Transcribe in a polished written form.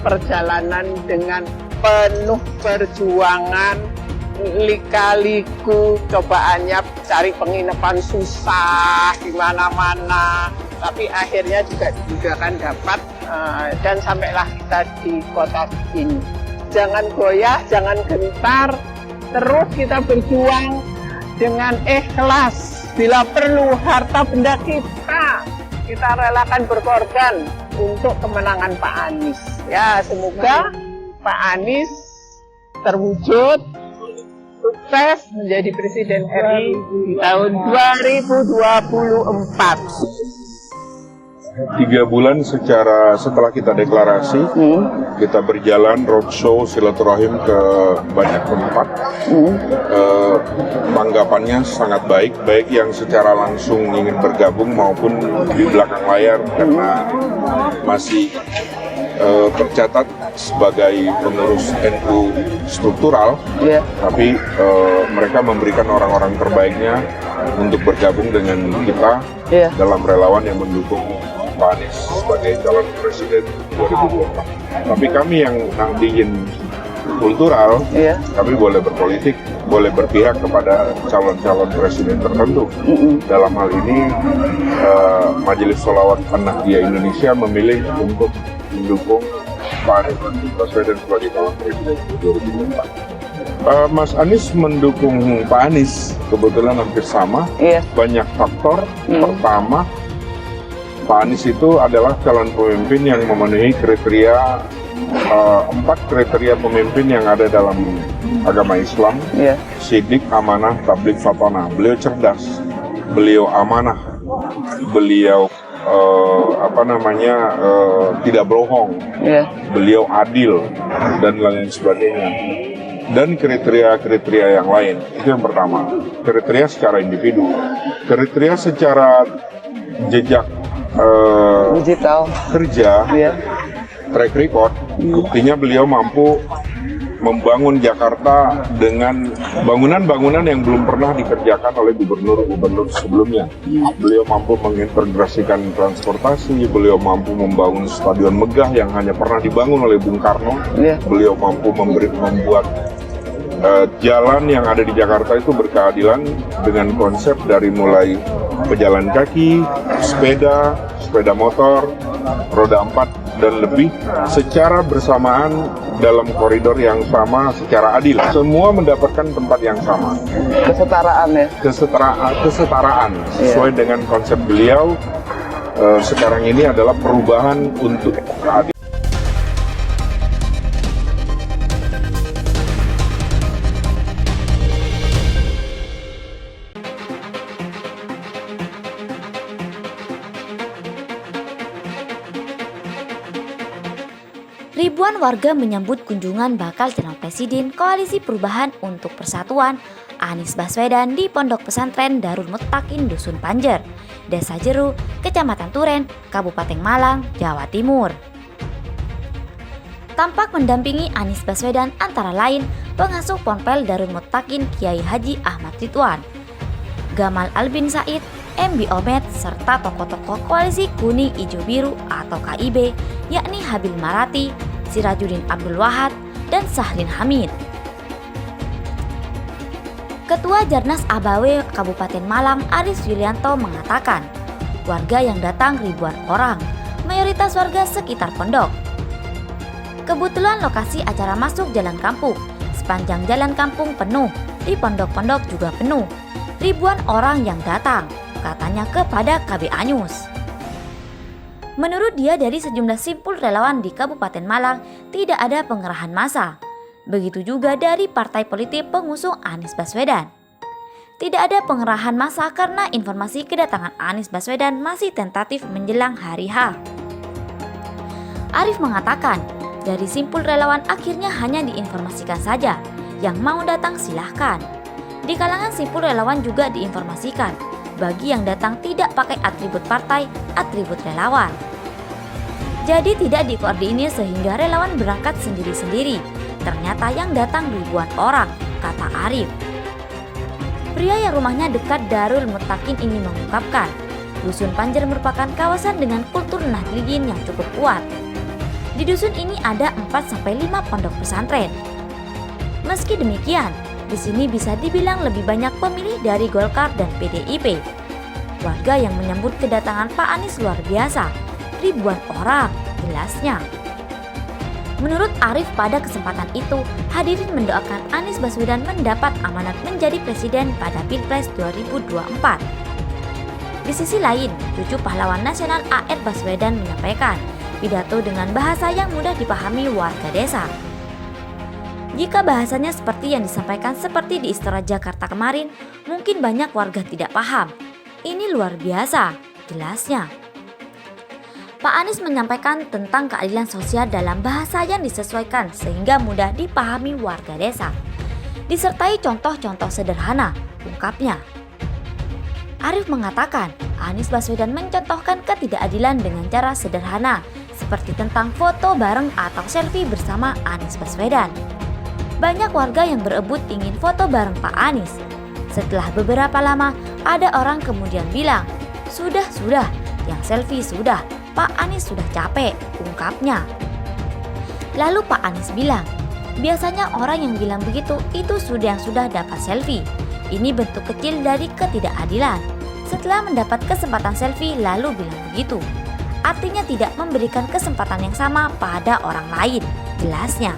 Perjalanan dengan penuh perjuangan, lika-liku, cobaannya cari penginapan susah di mana-mana, tapi akhirnya juga kan dapat dan sampailah kita di kota ini. Jangan goyah, jangan gentar, terus kita berjuang dengan ikhlas. Bila perlu harta benda kita relakan berkorban untuk kemenangan Pak Anies. Ya, semoga Pak Anies terwujud sukses menjadi Presiden RI di tahun 2024. 3 bulan setelah kita deklarasi, kita berjalan roadshow silaturahim ke banyak tempat. Tanggapannya sangat baik yang secara langsung ingin bergabung maupun di belakang layar karena masih tercatat sebagai pengurus NU struktural, tapi mereka memberikan orang-orang terbaiknya untuk bergabung dengan kita dalam relawan yang mendukung Pak Anies sebagai calon presiden 2024. Tapi kami yang nahdiyin kultural, kami boleh berpolitik, boleh berpihak kepada calon-calon presiden tertentu. Dalam hal ini, Majelis Sholawat An-Nahdliyah Indonesia memilih untuk mendukung Pak Anies Baswedan sebagai calon presiden 2024. Mas Anies mendukung Pak Anies kebetulan hampir sama, banyak faktor. Pertama, Pak Anies itu adalah calon pemimpin yang memenuhi kriteria 4 kriteria pemimpin yang ada dalam agama Islam, sidik, amanah, tabligh, fatonah. Beliau cerdas, beliau amanah, beliau tidak berbohong, beliau adil dan lain sebagainya. Dan kriteria-kriteria yang lain, itu yang pertama. Kriteria secara individu, kriteria secara jejak digital kerja, track record, buktinya beliau mampu membangun Jakarta dengan bangunan-bangunan yang belum pernah dikerjakan oleh gubernur-gubernur sebelumnya. Beliau mampu mengintegrasikan transportasi, beliau mampu membangun stadion megah yang hanya pernah dibangun oleh Bung Karno. Beliau mampu membuat jalan yang ada di Jakarta itu berkeadilan dengan konsep dari mulai pejalan kaki, sepeda motor, roda 4 dan lebih secara bersamaan dalam koridor yang sama secara adil. Semua mendapatkan tempat yang sama. Kesetaraan ya? Kesetaraan sesuai dengan konsep beliau. Sekarang ini adalah perubahan untuk keadilan. Ribuan warga menyambut kunjungan bakal calon presiden Koalisi Perubahan untuk Persatuan Anies Baswedan di Pondok Pesantren Darul Muttaqin Dusun Panjer, Desa Jeru, Kecamatan Turen, Kabupaten Malang, Jawa Timur. Tampak mendampingi Anies Baswedan antara lain pengasuh Ponpel Darul Muttaqin Kiai Haji Ahmad Ridwan, Gamal Albin Said, MB Omed, serta tokoh-tokoh Koalisi Kuning Ijo Biru atau KIB, yakni Habil Marati, Sirajuddin Abdul Wahad, dan Sahlin Hamid. Ketua Jarnas Abawe Kabupaten Malang Aris Yulianto mengatakan, warga yang datang ribuan orang, mayoritas warga sekitar pondok. Kebetulan lokasi acara masuk jalan kampung, sepanjang jalan kampung penuh, di pondok-pondok juga penuh. Ribuan orang yang datang, katanya kepada KB Anyus. Menurut dia, dari sejumlah simpul relawan di Kabupaten Malang tidak ada pengerahan massa. Begitu juga dari partai politik pengusung Anies Baswedan. Tidak ada pengerahan massa karena informasi kedatangan Anies Baswedan masih tentatif menjelang hari H. Arif mengatakan, dari simpul relawan akhirnya hanya diinformasikan saja, yang mau datang silahkan. Di kalangan simpul relawan juga diinformasikan, bagi yang datang tidak pakai atribut partai, atribut relawan. Jadi tidak dikoordinir sehingga relawan berangkat sendiri-sendiri. Ternyata yang datang ribuan orang, kata Arif. Pria yang rumahnya dekat Darul Muttaqin ini mengungkapkan, Dusun Panjer merupakan kawasan dengan kultur Nahdliyin yang cukup kuat. Di dusun ini ada 4-5 pondok pesantren. Meski demikian, di sini bisa dibilang lebih banyak pemilih dari Golkar dan PDIP. Warga yang menyambut kedatangan Pak Anies luar biasa, ribuan orang jelasnya. Menurut Arif, pada kesempatan itu, hadirin mendoakan Anies Baswedan mendapat amanat menjadi presiden pada Pilpres 2024. Di sisi lain, cucu pahlawan nasional A.R. Baswedan menyampaikan pidato dengan bahasa yang mudah dipahami warga desa. Jika bahasanya seperti yang disampaikan seperti di Istora Jakarta kemarin, mungkin banyak warga tidak paham. Ini luar biasa, jelasnya. Pak Anies menyampaikan tentang keadilan sosial dalam bahasa yang disesuaikan sehingga mudah dipahami warga desa. Disertai contoh-contoh sederhana, ungkapnya. Arif mengatakan, Anies Baswedan mencontohkan ketidakadilan dengan cara sederhana, seperti tentang foto bareng atau selfie bersama Anies Baswedan. Banyak warga yang berebut ingin foto bareng Pak Anies. Setelah beberapa lama, ada orang kemudian bilang, sudah, yang selfie sudah, Pak Anies sudah capek, ungkapnya. Lalu Pak Anies bilang, biasanya orang yang bilang begitu itu sudah dapat selfie. Ini bentuk kecil dari ketidakadilan. Setelah mendapat kesempatan selfie lalu bilang begitu. Artinya tidak memberikan kesempatan yang sama pada orang lain, jelasnya.